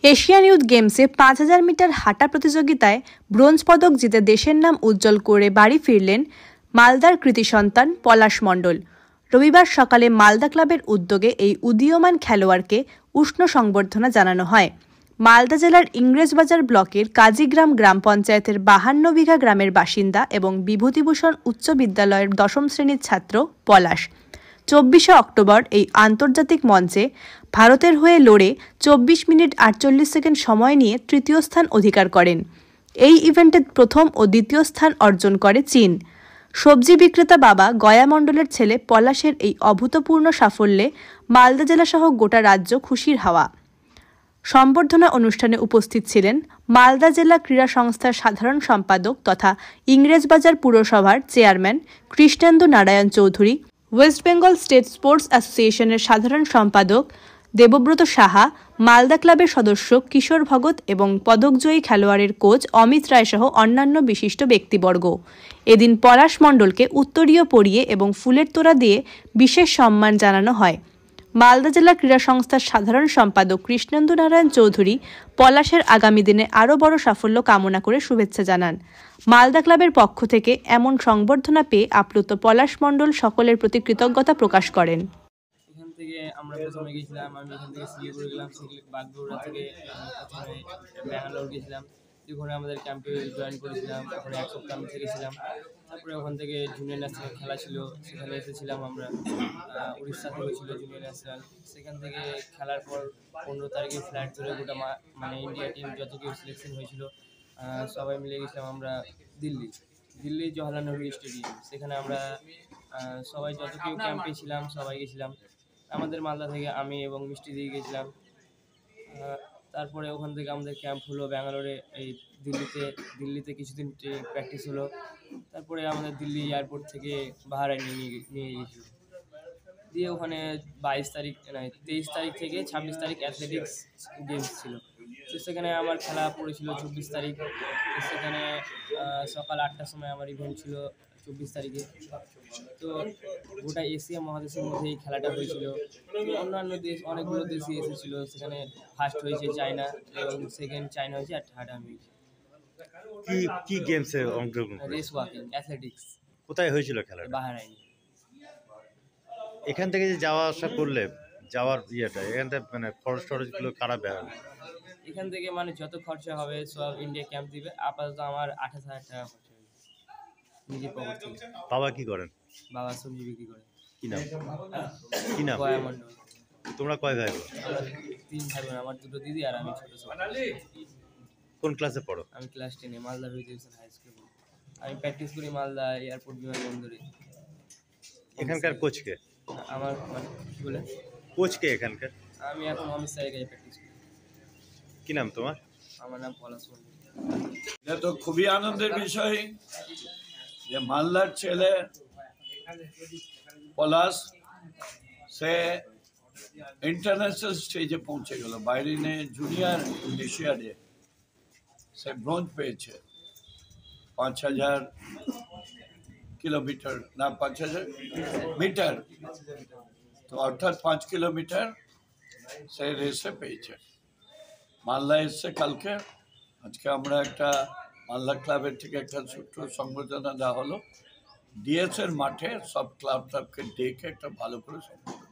Asian youth গেমসে 5000 metre হাঁটা প্রতিযোগিতায় ব্রোঞ্জ পদক জিতে দেশের নাম উজ্জ্বল করে বাড়ি ফিরলেন মালদার কৃতি সন্তান পলাশ মণ্ডল। রবিবার সকালে মালদা ক্লাবের উদ্যোগে এই উদীয়মান খেলোয়াড়কে উষ্ণ সংবর্ধনা জানানো হয়। মালদা জেলার ইংরেজবাজার ব্লকের কাজীগ্রাম গ্রাম পঞ্চায়েতের 52 বিঘা গ্রামের বাসিন্দা এবং বিভূতিভূষণ উচ্চ বিদ্যালয়ের 10ম শ্রেণীর ছাত্র পলাশ 24শে অক্টোবর এই আন্তর্জাতিক মঞ্চে ভারতের হয়ে লড়ে 24 মিনিট 48 সেকেন্ড সময় নিয়ে তৃতীয় স্থান অধিকার করেন। এই ইভেন্টে প্রথম ও দ্বিতীয় স্থান অর্জন করে চীন। সবজি বিক্রেতা বাবা গয়া মণ্ডলের ছেলে পলাশের এই অভূতপূর্ণ সাফল্যে মালদা জেলাসহ গোটা রাজ্য খুশির হাওয়া। সম্বর্ধনা অনুষ্ঠানে উপস্থিত ছিলেন মালদা জেলা ক্রীড়া সংস্থার সাধারণ সম্পাদক তথা ইংরেজবাজার পুরসভার chairman Krishnendu Narayan Chowdhury, West Bengal state sports অ্যাসোসিয়েশনের সাধারণ সম্পাদক দেবব্রত সাহা, মালদা ক্লাবের সদস্য কিশোর ভগত এবং পদকজয়ী খেলোয়াড়ের কোচ অমিত রায় সহ অন্যান্য বিশিষ্ট ব্যক্তিবর্গ। এদিন পলাশ মণ্ডলকে উত্তরীয় পরিয়ে এবং ফুলের তোড়া দিয়ে বিশেষ সম্মান জানানো হয়। মালদা জেলা ক্রীড়া সংস্থার সাধারণ সম্পাদক কৃষ্ণেন্দু নারায়ণ চৌধুরী পলাশের আগামী দিনে আরও বড় সাফল্য কামনা করে শুভেচ্ছা জানান। মালদা ক্লাবের পক্ষ থেকে এমন সংবর্ধনা পেয়ে আপ্লুত পলাশ মণ্ডল সকলের প্রতি কৃতজ্ঞতা প্রকাশ করেন। এখান থেকে আমরা প্রথমে গেছিলাম, আমি এখান থেকে শিলিগুড়ি গেলাম, বাগডোগরা থেকে প্রথমে ব্যাঙ্গালোর গেছিলাম, ওখানে আমাদের ক্যাম্পে জয়েন করেছিলাম, ওখানে 1 সপ্তাহ আমি থেকেছিলাম। তারপরে ওখান থেকে জুনিয়র ন্যাশনাল খেলা ছিল, সেখানে এসেছিলাম আমরা। উড়িষ্যা থেকে ছিল জুনিয়র ন্যাশনাল, সেখান থেকে খেলার পর 15 তারিখে ফ্লাইট ধরে গোটা মানে ইন্ডিয়া টিম যত কেউ সিলেকশন হয়েছিল সবাই মিলে গেছিলাম আমরা দিল্লি জওহরলাল নেহরু স্টেডিয়াম। সেখানে আমরা সবাই যত কেউ ক্যাম্পে ছিলাম সবাই গেছিলাম। আমাদের মালদা থেকে আমি এবং মিষ্টি দিয়ে গেছিলাম। তারপরে ওখান থেকে আমাদের ক্যাম্প হলো ব্যাঙ্গালোরে, এই দিল্লিতে কিছুদিন প্র্যাকটিস হলো। তারপরে আমাদের দিল্লি এয়ারপোর্ট থেকে বাহরাইনে নিয়ে গিয়েছিল। দিয়ে ওখানে 23 তারিখ থেকে 26 তারিখ অ্যাথলেটিক্স গেমস ছিল। তো সেখানে আমার খেলা পড়েছিল 24 তারিখ। সেখানে সকাল 8টার সময় আমার ইভেন্ট ছিল 24 তারিখে। তো গোটা এশিয়া মহাদেশের মধ্যে এই খেলাটা হয়েছিল। অন্যান্য দেশ অনেকগুলো দেশই এসেছিলো। সেখানে ফার্স্ট হয়েছে চায়না এবং সেকেন্ড চায়না হয়েছে আর থার্ড আমি হয়েছি। কি গেমসে অংশগ্রহণ? Race walking, athletics. কোথায় হয়েছিল খেলা? বাহরাইনে। এখান থেকে যে যাওয়া আসা করলে যাওয়ার এখান থেকে মানে খরচগুলো কারা বেড়াবে? এখান থেকে মানে যত খরচা হবে সব ইন্ডিয়া ক্যাম্প দিবে। আপাতত আমার 28,000 টাকা খরচা হয়েছে নিজের পকেট থেকে। বাবা কি করেন? বাবা সবজি বিক্রি করে। কি নাম? গয়া মণ্ডল। তোমরা কয় ভাই? আমরা 3 ভাই বোন, আমার 2 দিদি আর আমি ছোট। কোন ক্লাসে পড়ো? আমি ক্লাস 10 এ মালদা ভিজিটেশন হাই স্কুল। আমি প্র্যাকটিস করি মালদা এয়ারপোর্ট বিমানবন্দরে। এখানকার কোচ কে? আমার কি বলে? কোচ কে এখানকার? আমি এখন অমিত স্যারের কাছে প্র্যাকটিস করি। কি নাম তোমার? আমার নাম পলাশ মণ্ডল। এটা তো খুবই আনন্দের বিষয় যে মালদার ছেলে পলাশ সে ইন্টারন্যাশনাল স্টেজে পৌঁছে গেল। বাহরাইনে জুনিয়র এশিয়াডে সে ব্রোঞ্জ পেয়েছে। 5000 কিলোমিটার না 5000 মিটার, তো অর্থাৎ 5 কিলোমিটার সে রেসে পেয়েছে। মালদা এসছে কালকে। আজকে আমরা একটা মালদা ক্লাবের থেকে একটা ছোট্ট সংবর্ধনা দেওয়া হলো। ডিএস এর মাঠে সব ক্লাবকে ডেকে একটা ভালো করে সংবর্ধনা।